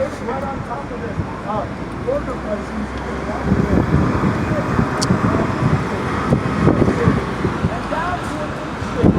place right on top of this burger place. And down to an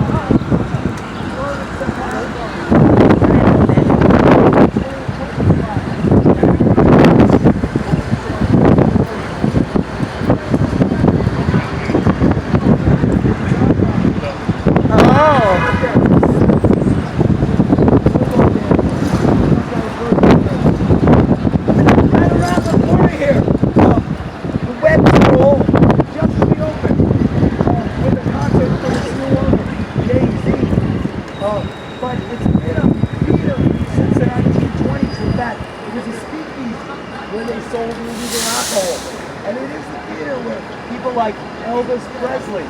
but it's been a theater since the 1920s. In fact, it was a speakeasy where they sold illegal alcohol. And it is the theater where people like Elvis Presley,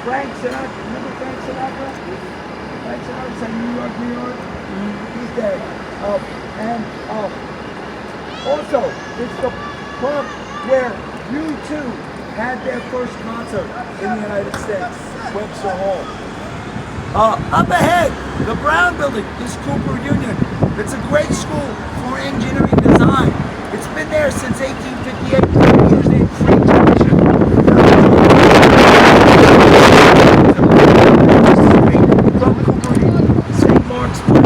Frank Sinatra, remember Frank Sinatra? Frank Sinatra said New York, New York. He's dead. And also, it's the club where U2 had their first concert in the United States, Webster Hall. Up ahead, the Brown Building is Cooper Union. It's a great school for engineering design. It's been there since 1858. It was named Free Junction. From Cooper Union, St. Mark's Place.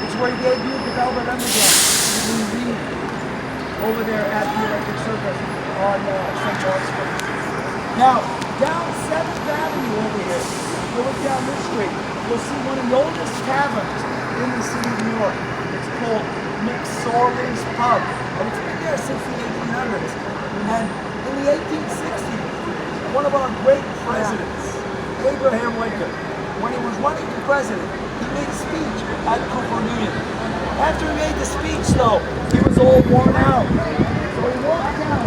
It's where he debuted the Velvet Underground. Over there at the Electric Circus on St. Mark's Place. Now, down 7th Avenue over here, you look down this street, you'll see one of the oldest taverns in the city of New York. It's called Mcsorley's Pub, and it's been there since the 1800s. And in the 1860s, one of our great presidents, Abraham Lincoln, when he was running for president, he made a speech at Cooper Union. After he made the speech, though, he was all worn out. So he walked down.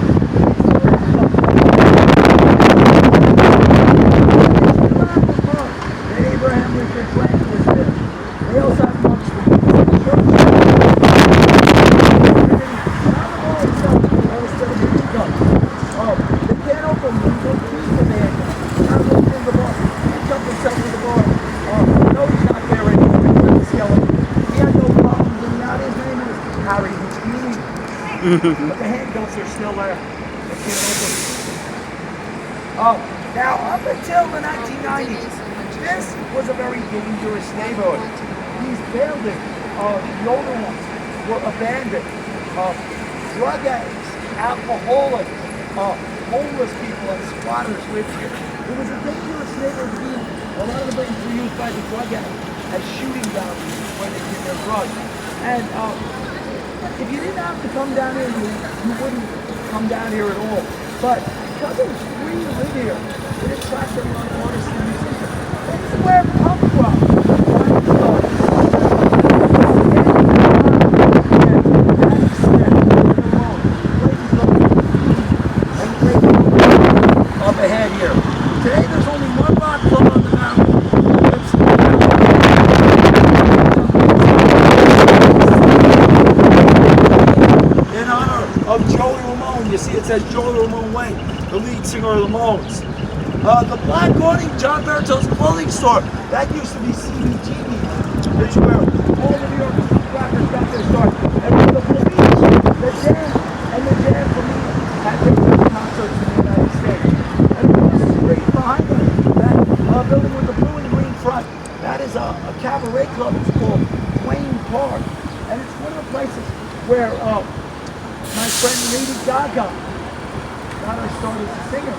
And Abraham Lincoln's land was there. They also had Mcsorley. They can't open them. They don't keep the man. They're not open in the bar. He jumped himself in the bar. No, he's not there anymore. He's yelling. He had no problems. And now his name is Harry Houdini. But the handcuffs are still there. They can't open. Now, up until the 1990s, this was a very dangerous neighborhood. These buildings, the older ones, were abandoned. Drug addicts, alcoholics, homeless people, and squatters lived here. It was a dangerous neighborhood to be in. A lot of the buildings were used by the drug addicts as shooting grounds when they did their drugs. And if you didn't have to come down here, you wouldn't come down here at all. But because it was free to live here, it attracted a lot of artists and musicians. This is where punk rock started. Up ahead here. Today there's only one rock club on the mountain. In honor of Joey Ramone. You see it says Joey Ramone Way, the lead singer of the Ramones. The Black Awning, John Berto's clothing store, that used to be CBGB. It's where all the New York rappers got their start. And when the police, the Jam, and the Jam Police had their first concerts in the United States. And across the street behind us, that building with the blue and green front, that is a cabaret club. It's called Wayne Park. And it's one of the places where my friend Lady Gaga got her started as a singer.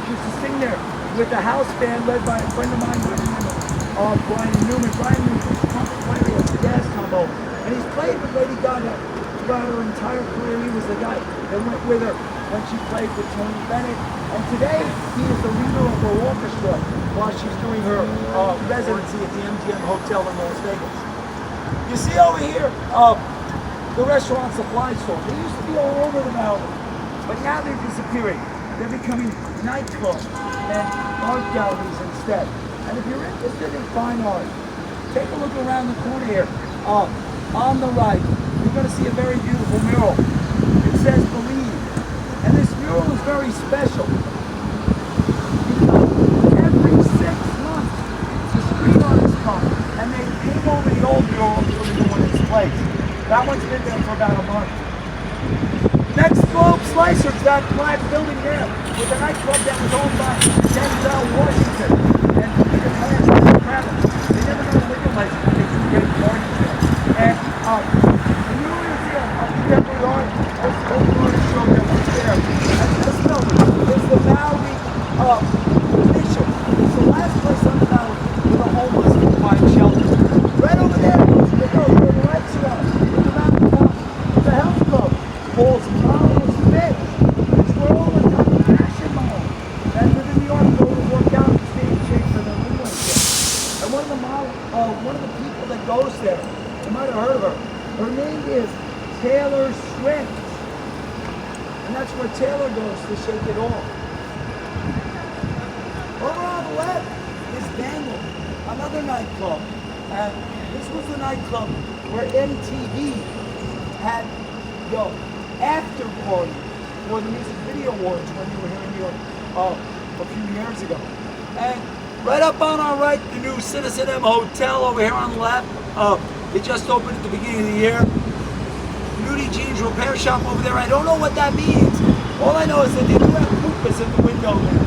She used to sing there with the house band led by a friend of mine, Brian Newman. Brian Newman was a trumpet player, he has a jazz combo, and he's played with Lady Gaga throughout her entire career. He was the guy that went with her when she played with Tony Bennett. And today, he is the leader of her orchestra while she's doing her residency at the MGM Hotel in Las Vegas. You see over here, the restaurant supply store. They used to be all over the mountain, but now they're disappearing. They're becoming nightclubs and art galleries instead. And if you're interested in fine art, take a look around the corner here. On the right, you're going to see a very beautiful mural. It says "Believe." And this mural is very special. Because every 6 months, the street artists come and they paint over the old mural until the new one is placed. That one's been there for about a month. Next Globe Slicer's that black building there with the nightclub that was owned by Denzel Washington and Peter Pan and Travis. They never got a liquor license. They do great parties there. And the new museum of contemporary art, this old artist show that was there. And this building is the Maui Mission. It's the last place on the Maui where the homeless can find shelter. Right over there, they go where the lights are on. With the mountain top. It's a health club. Paul's Marvelous Fit. It's where all the top fashion models that live in New York go to work out and stay in shape for their relationship. And one of the people that goes there, you might have heard of her. Her name is Taylor Swift. And that's where Taylor goes to shake it off. Over on the left is Dangle, another nightclub. And this was the nightclub where MTV had the after party for the Music Video Awards when you were here in New York a few years ago. And right up on our right, the new Citizen M Hotel over here on the left. It just opened at the beginning of the year. Nudie Jeans Repair Shop over there. I don't know what that means. All I know is that they do have Koopas in the window there.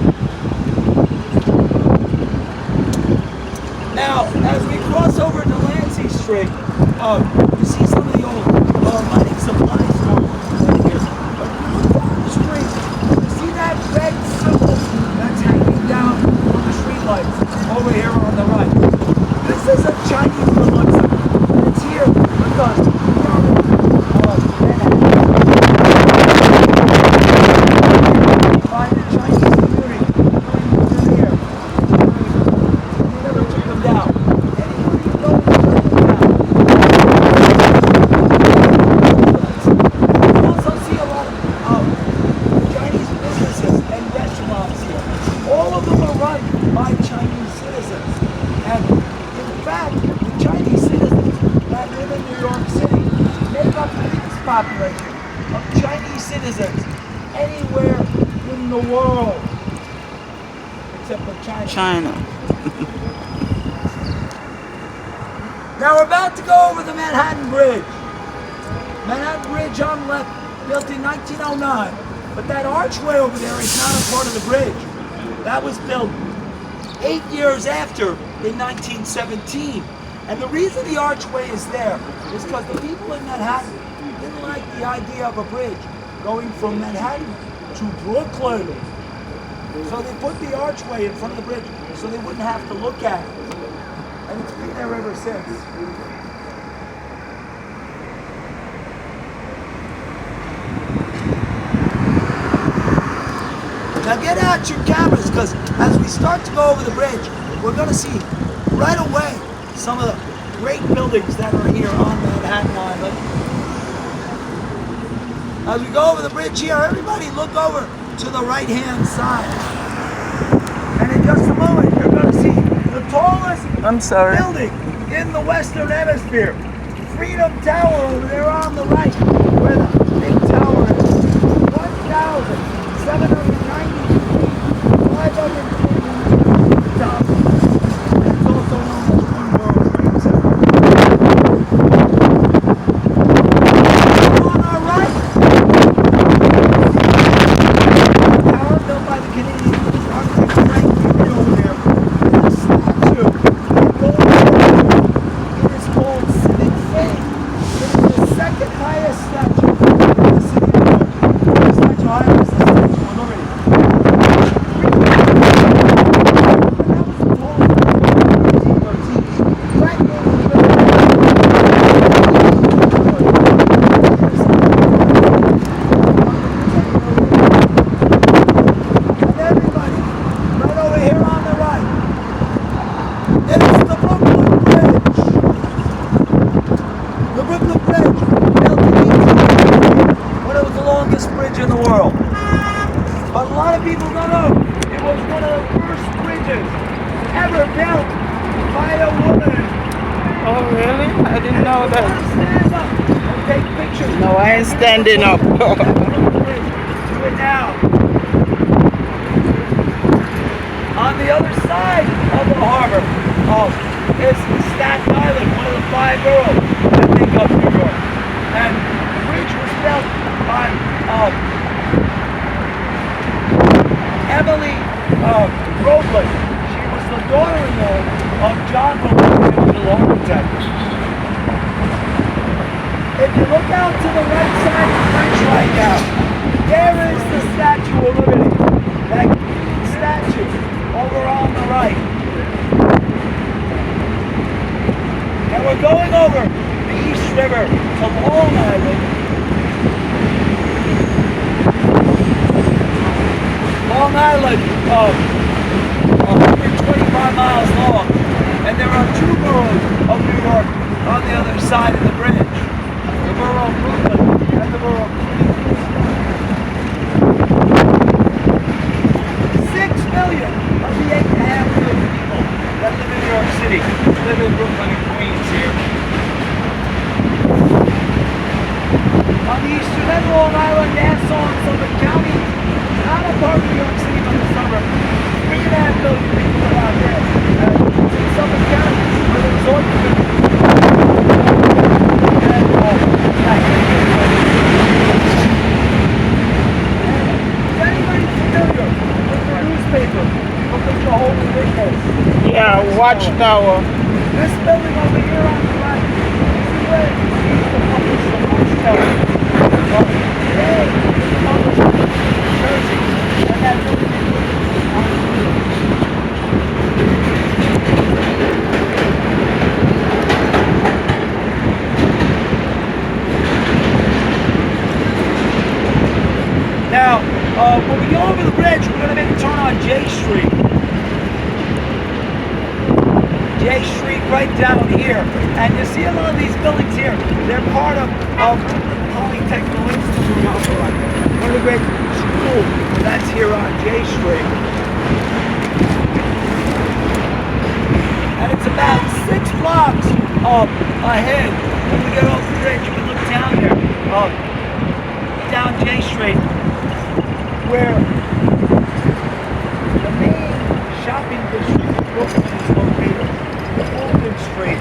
Now, as we cross over to Lansing Street, you see some of the old lighting supply stores right here. But if you look down the street, you see that red symbol that's hanging down from the street lights over here on the right. This is a Chinese Deluxe. And it's here because we are by the Chinese community coming through here. And they never took them down. Anybody who knows them took them down. You also see a lot of Chinese businesses and restaurants here. All of them are run by Chinese citizens. And in fact, the Chinese citizens that live in New York City make up the biggest population of Chinese citizens anywhere in the world, except for China. Now we're about to go over the Manhattan Bridge. Manhattan Bridge on the left, built in 1909, but that archway over there is not a part of the bridge. That was built 8 years after, in 1917. And the reason the archway is there is because the people in Manhattan didn't like the idea of a bridge going from Manhattan to Brooklyn. So they put the archway in front of the bridge so they wouldn't have to look at it. And it's been there ever since. Now get out your cameras, because as we start to go over the bridge, we're going to see right away some of the great buildings that are here on Manhattan Island. As we go over the bridge here, everybody look over to the right-hand side. And in just a moment, you're going to see the tallest building in the Western Hemisphere. Freedom Tower over there on the right, where the big tower is. 1,790 feet, 540 top. It's also known as One World Trade Center. On our right, tower built by the Canadian architect Frank Newman over there. And a statue that goes over. It is called Civic Fame. It is the second highest statue in the city of New York. The statue higher is the Statue of Liberty. In the world. But a lot of people don't know it was one of the first bridges ever built didn't know that. Stand up and take pictures. No, I ain't standing up. Do it now. On the other side of the harbor is Staten Island, one of the 5 boroughs that make up New York. And the bridge was built by Emily Roebling. She was the daughter-in-law of John Roebling, the architect. If you look out to the right side of the bridge right now, there is the Statue of Liberty. That statue over on the right. And we're going over the East River to Long Island. Long Island, 125 miles long. And there are 2 boroughs of New York on the other side of the bridge. The borough of Brooklyn and the borough of Queens. 6 million of the 8.5 million people that live in New York City live in Brooklyn and Queens here. On the eastern end of Long Island, Nassau and Suffolk County, not a part of New York City from the suburb. 3.5 million people are out there. In Suffolk County, where the resort community Yeah, Watchtower. This building over here on the right, this is where it used to publish the Watchtower. Today, it's published in Jersey, and that building is now, when we go over the bridge, we're going to make a turn on J Street. J Street right down here. And you see a lot of these buildings here. They're part of Polytechnical Institute, one of the great schools that's here on J Street. And it's about 6 blocks ahead. When we get off the bridge, you can look down there, down J Street, where the main shopping district in Brooklyn is located. Broom Street.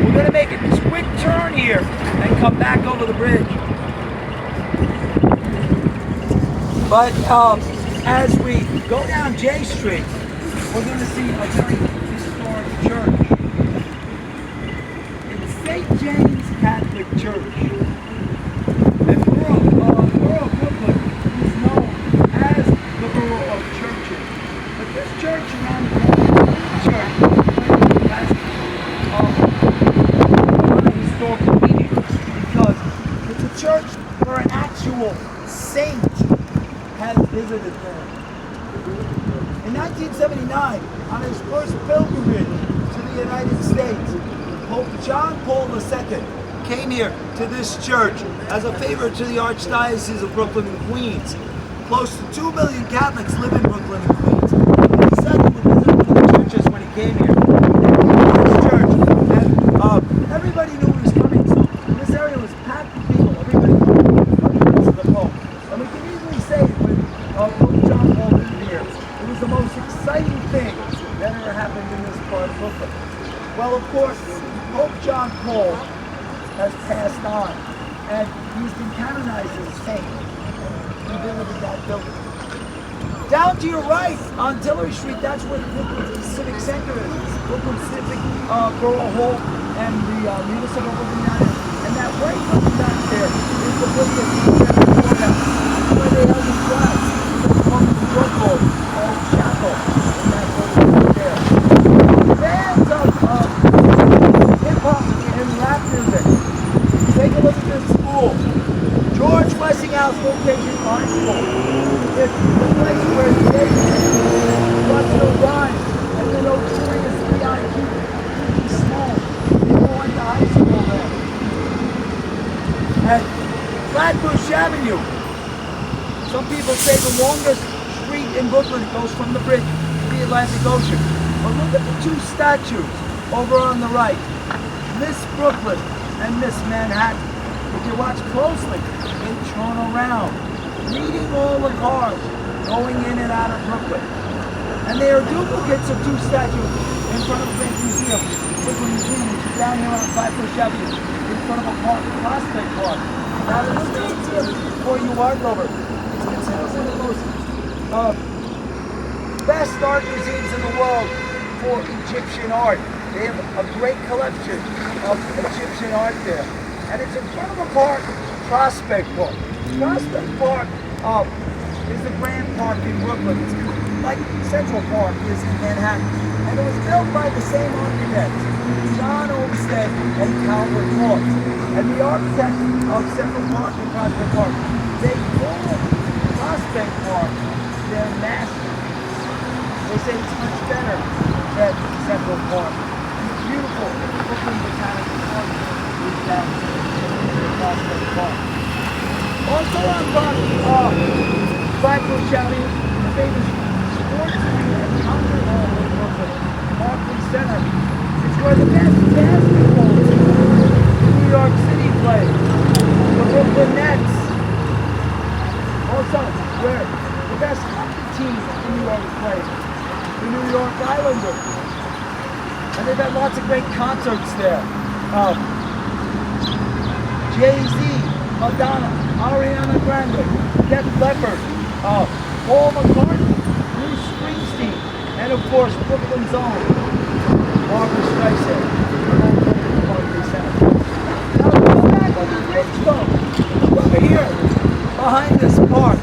We're going to make a quick turn here and come back over the bridge. But as we go down J Street, we're going to see a very historic church. It's St. James Catholic Church. And the borough of Brooklyn is known as the borough of churches. But this church around the corner, church, has a historical meaning because it's a church where an actual saint has visited there. In 1979, on his first pilgrimage to the United States, Pope John Paul II came here to this church as a favor to the Archdiocese of Brooklyn and Queens. Close to 2 million Catholics live in Brooklyn and Queens. He said he would visit one of the churches when he came here. This church, and everybody knew he was coming, so this area was packed with people. Everybody knew the Pope. And we can easily say when Pope John Paul was here, it was the most exciting thing that ever happened in this part of Brooklyn. Well, of course, Pope John Paul has passed on, and he's been canonized as a saint. He visited that building. Down to your right on Tillery Street, that's where the Brooklyn Civic Center is. It's Brooklyn Civic Borough Hall and the Municipal Building down there. And that white building back there is the Brooklyn Courthouse. Where they held the class from the Brooklyn Old Chapel in that building right there. Fans of hip-hop and rap music, take a look at this school. George Westinghouse Vocational High School. It's the place where David, Buster Rhymes, and the notorious B.I.G. Small, they all went to high school there. And Flatbush Avenue. Some people say the longest street in Brooklyn goes from the bridge to the Atlantic Ocean. But look at the two statues over on the right. Miss Brooklyn and Miss Manhattan. If you watch closely, they turn around, leading all the cars going in and out of Brooklyn. And they are duplicates of two statues in front of the Great Museum, Brooklyn Museum, which is down here on Flatbush Avenue, in front of a park, Prospect Park. Now the museum, before you walk over, it's considered one of the most best art museums in the world for Egyptian art. They have a great collection of Egyptian art there. And it's in front of a park, Prospect Park. Prospect Park is the Grand Park in Brooklyn. It's like Central Park is in Manhattan. And it was built by the same architects, John Olmsted and Calvert Morse. And the architects of Central Park and Prospect Park, they call Prospect Park their masterpiece. They say it's much better than Central Park. It's beautiful. Brooklyn Botanical Park is down in Prospect Park. Also on Flatbush Avenue, the famous sports and concert hall in Brooklyn, Barclays Center. It's where the best basketball team in New York City play, the Brooklyn Nets. Also, where the best hockey team in New York play, the New York Islanders. And they've had lots of great concerts there. Jay-Z, Madonna, Ariana Grande, Def Leppard, Paul McCartney, Bruce Springsteen, and of course Brooklyn's own Barbra Streisand. Now go back on the bridge though. Look over here, behind this park,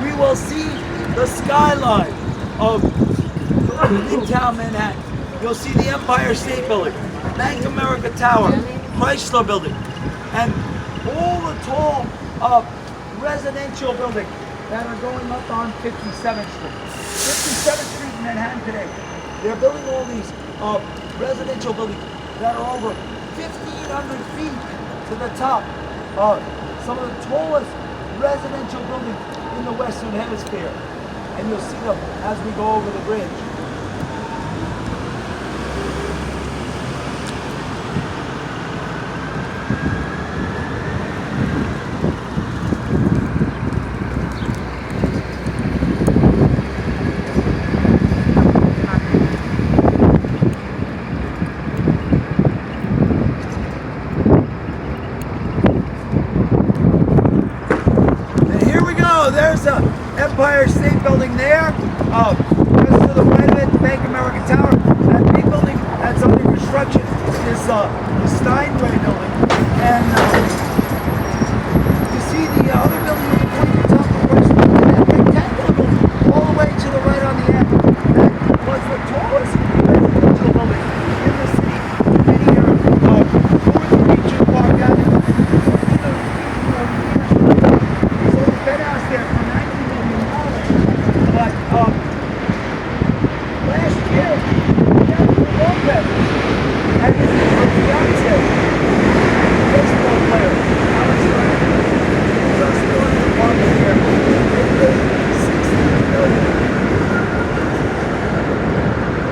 we will see the skyline of Midtown Manhattan. You'll see the Empire State Building, Bank of America Tower, Chrysler Building, and all the tall residential buildings that are going up on 57th Street. 57th Street in Manhattan today. They're building all these residential buildings that are over 1,500 feet to the top. Some of the tallest residential buildings in the Western Hemisphere. And you'll see them as we go over the bridge. There's the Empire State Building there. Just to the right of it, the Bank of America Tower. That big building that's under construction is the Steinway Building. And you see the other building at the top of the first building, that rectangular building, all the way to the right on the end. That was the tallest residential building in the city. And here, North Regent Park Avenue. There for $90 million. But last year, Jennifer Lopez and his fiance, baseball player, Alex just built an apartment here. They paid $16 million.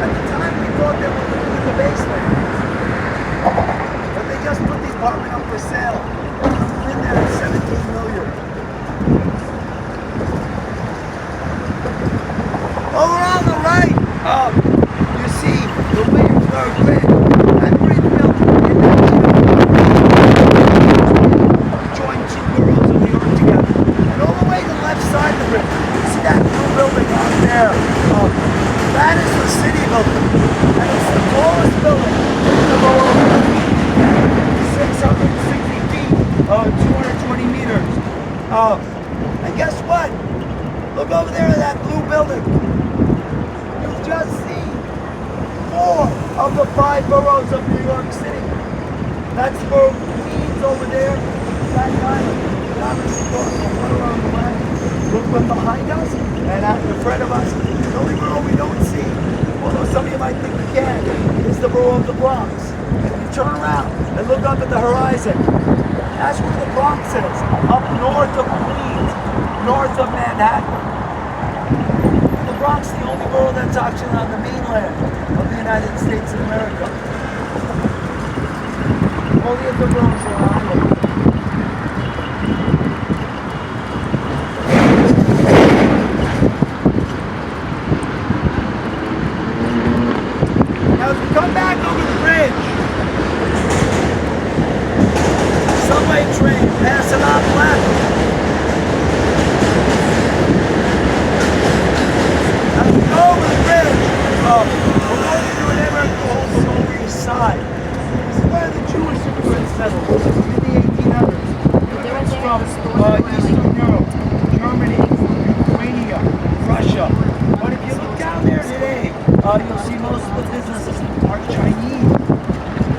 At the time, we thought they were living in the basement, but they just put the apartment up for sale. It's in there at $17 million. Over on the right, you see the Williamsburg Bridge. That bridge built in 1900 joined two boroughs of New York together. And all the way to the left side of the bridge, you see that new building out there. That is the city building. And it's the tallest building in the borough. 660 feet, 220 meters. And guess what? Look over there at that blue building. You've just seen 4 of the 5 boroughs of New York City. That's for Queens over there, Staten Island, obviously one around the way. Brooklyn behind us, and out in front of us. The only borough we don't see, although some of you might think we can, is the borough of the Bronx. And if you turn around and look up at the horizon, that's where the Bronx is, up north of Queens, north of Manhattan. Bronx the only borough that's actually on the mainland of the United States of America. All the other boroughs are on island. Now as we come back over the bridge, subway train passing on the left. As we go over the bridge, we're going to do an neighborhood called the Lower East Side. This is where the Jewish immigrants settled in the 1800s. Immigrants from Eastern Europe, Germany, Ukraine, Russia. But if you look down there today, you'll see most of the businesses are Chinese,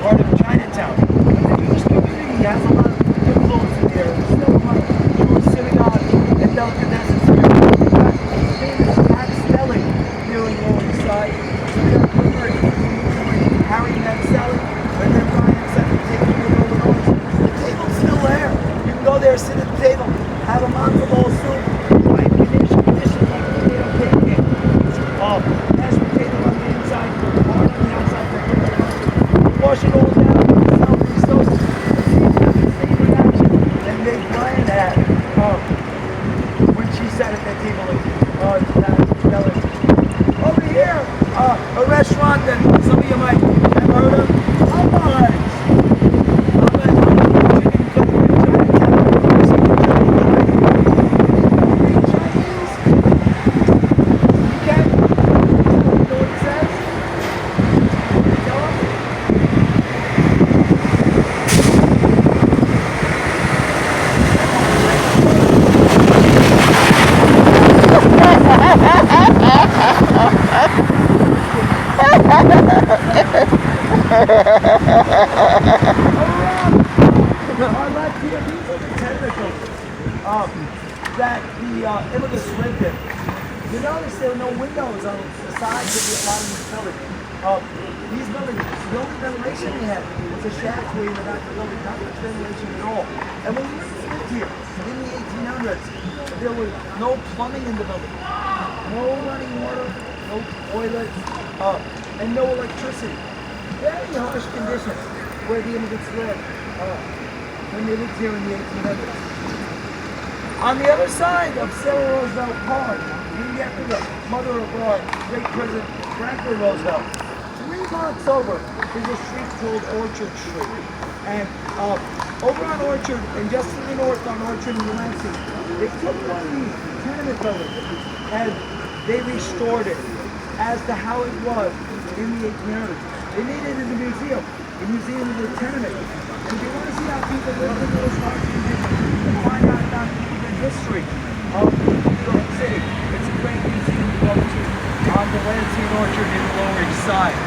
part of Chinatown. And the Jewish community has a lot of influence in there. There's still a lot of Jewish synagogues and delicatessen here. In fact, the famous Pat Stelling here in Lower East Side. So we have Clifford, Harry Mcsorley, and then Ryan set the table with all the noise. The table's still there. You can go there, sit at the table, have a matzo ball soup, right? Condition like potato pancake. Mashed potato on the inside, hard on the outside. Wash it all down, sell these toast. Same reaction that Meg Ryan had when she sat at that table with over here, a restaurant that some of you might have heard of, Popeyes. That the immigrants lived in. You notice there were no windows on the sides of the apartment building. These buildings, the only ventilation they had was a shaft way in the back of the building, not much ventilation at all. And when we lived here in the 1800s, there was no plumbing in the building, no running water, no toilets, and no electricity. Very harsh conditions where the immigrants lived when they lived here in the 1800s. On the other side of Sarah Roosevelt Park, you can get to the mother of our great President Franklin Roosevelt. 3 blocks over is a street called Orchard Street. And over on Orchard, and just to the north on Orchard and Delancey, they took one of these tenement buildings and they restored it as to how it was in the 1800s. They made it as a museum, the Museum of the Tenement. And if you want to see how people lived in those harsh conditions and find out about history of New York City, it's a great museum to go to on the Delancey and Orchard in the Lower East Side.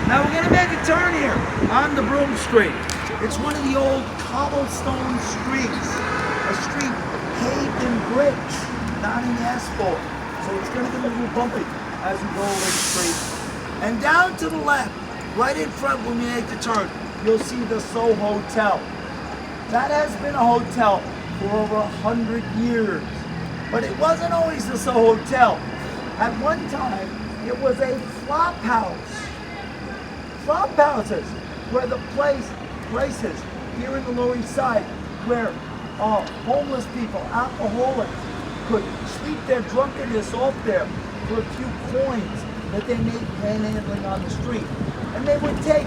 Now we're going to make a turn here on the Broom Street. It's one of the old cobblestone streets, a street paved in bricks, not in asphalt. So it's going to get a little bumpy as we go over the street. And down to the left, right in front when we make the turn, you'll see the Soho Hotel. That has been a hotel for over 100 years. But it wasn't always the Soho Hotel. At one time, it was a flop house. Flop houses were the places here in the Lower East Side where homeless people, alcoholics, could sleep their drunkenness off there for a few coins that they made panhandling on the street. And they would take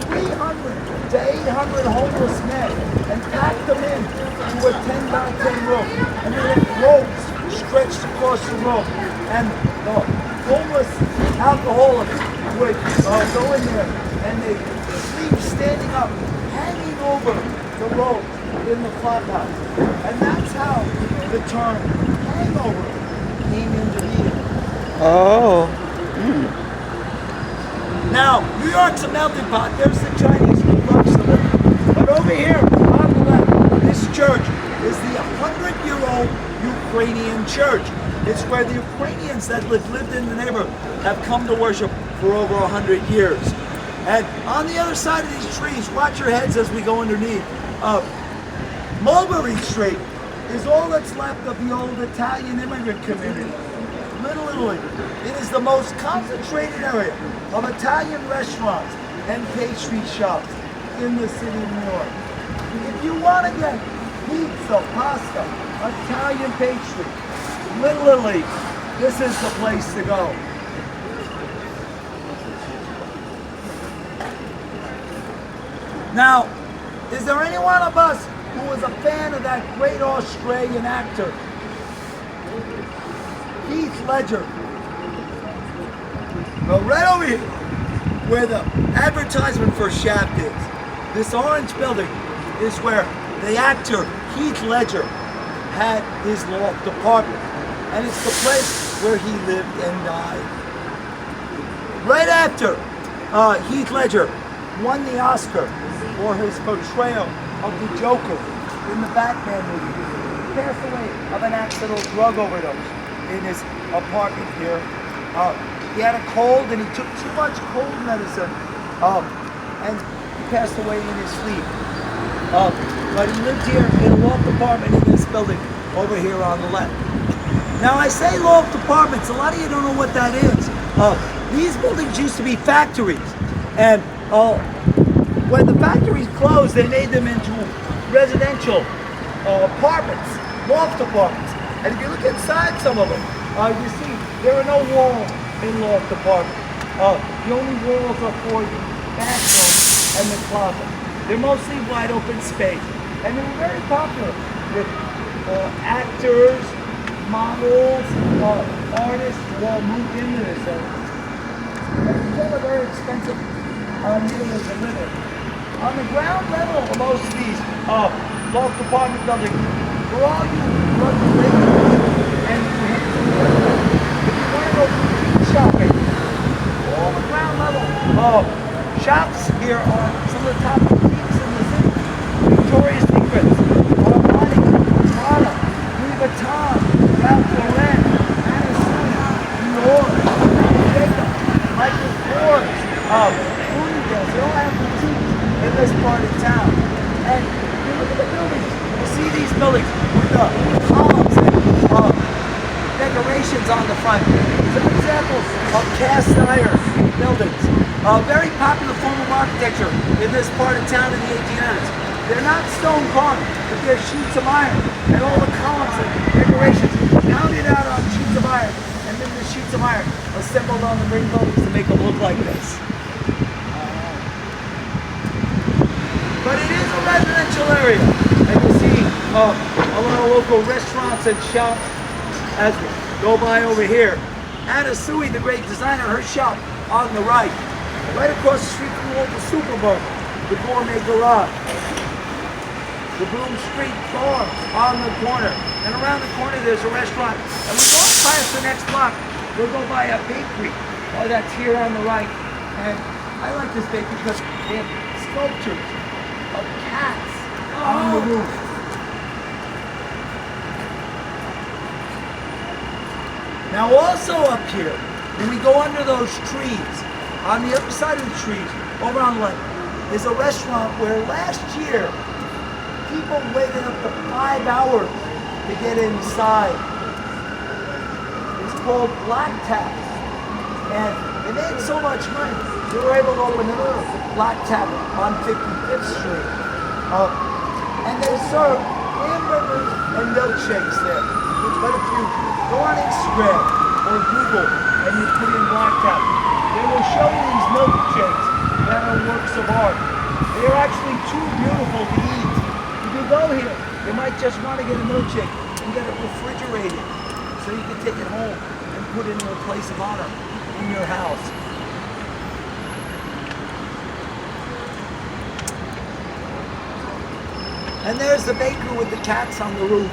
300 to 800 homeless men and pack them in to a 10x10 room. And they had ropes stretched across the room. And the homeless alcoholics would go in there and they sleep standing up, hanging over the rope in the flop house. And that's how the term hangover came into being. Oh. Now, New York's a melting pot. There's the Chinese who loves to live. But over here, on the left, this church is the 100-year-old Ukrainian church. It's where the Ukrainians that lived in the neighborhood have come to worship for over 100 years. And on the other side of these trees, watch your heads as we go underneath. Mulberry Street is all that's left of the old Italian immigrant community. Little Italy. It is the most concentrated area of Italian restaurants and pastry shops in the city of New York. If you want to get pizza, pasta, Italian pastry, Little Italy, this is the place to go. Now, is there anyone of us who was a fan of that great Australian actor, Heath Ledger? Well, right over here, where the advertisement for Shaft is, this orange building is where the actor Heath Ledger had his loft apartment. And it's the place where he lived and died. Right after Heath Ledger won the Oscar for his portrayal of the Joker in the Batman movie, he passed away of an accidental drug overdose in his apartment here. He had a cold and he took too much cold medicine, and he passed away in his sleep. But he lived here in a loft apartment in this building over here on the left. Now I say loft apartments, a lot of you don't know what that is. These buildings used to be factories, and when the factories closed, they made them into residential apartments, loft apartments. And if you look inside some of them, you see there are no walls in loft apartments. The only walls are for the bathroom and the closet. They're mostly wide open space, and they were very popular with actors, models, artists who all moved into this area. It became a very expensive area to live in. On the ground level of most of these loft apartment buildings, for all you run the and you have to if you want to go shopping, all the ground level shops here are some of the top boutiques in the city. Victoria's Secret, Armani, Prada, Louis Vuitton, Ralph Lauren, Anna Sui, Dior, Jacob, Michael Kors, Bloomingdale's. They all have boutiques in this part of town. And you look at the buildings, you see these buildings with the columns and decorations on the front. Some examples of cast iron buildings. Very popular form of architecture in this part of town in the 1800s. They're not stone carved, but they're sheets of iron. And all the columns and decorations mounted out on sheets of iron. And then the sheets of iron assembled on the brick buildings to make them look like this. But it is a residential area. And you see a lot of local restaurants and shops as we go by over here. Anna Sui, the great designer, her shop on the right. Right across the street from the local Superbowl, the Gourmet Garage. The Broom Street bar on the corner. And around the corner there's a restaurant. And we go past the next block, we'll go by a bakery. That's here on the right. And I like this bakery because they have sculptures of cats on the roof. Now also up here, when we go under those trees, on the other side of the trees, over on the left, is a restaurant where last year, people waited up to 5 hours to get inside. It's called Black Tap. And they made so much money, they were able to open another Black Tap on 55th Street. And they serve hamburgers and milkshakes there. But if you go on Instagram or Google and you put in Black Tap, they will show you these milkshakes that are works of art. They are actually too beautiful to eat. If you go here, you might just want to get a milkshake and get it refrigerated so you can take it home and put it in a place of honor in your house. And there's the baker with the cats on the roof.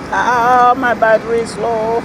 Ah, my battery is low.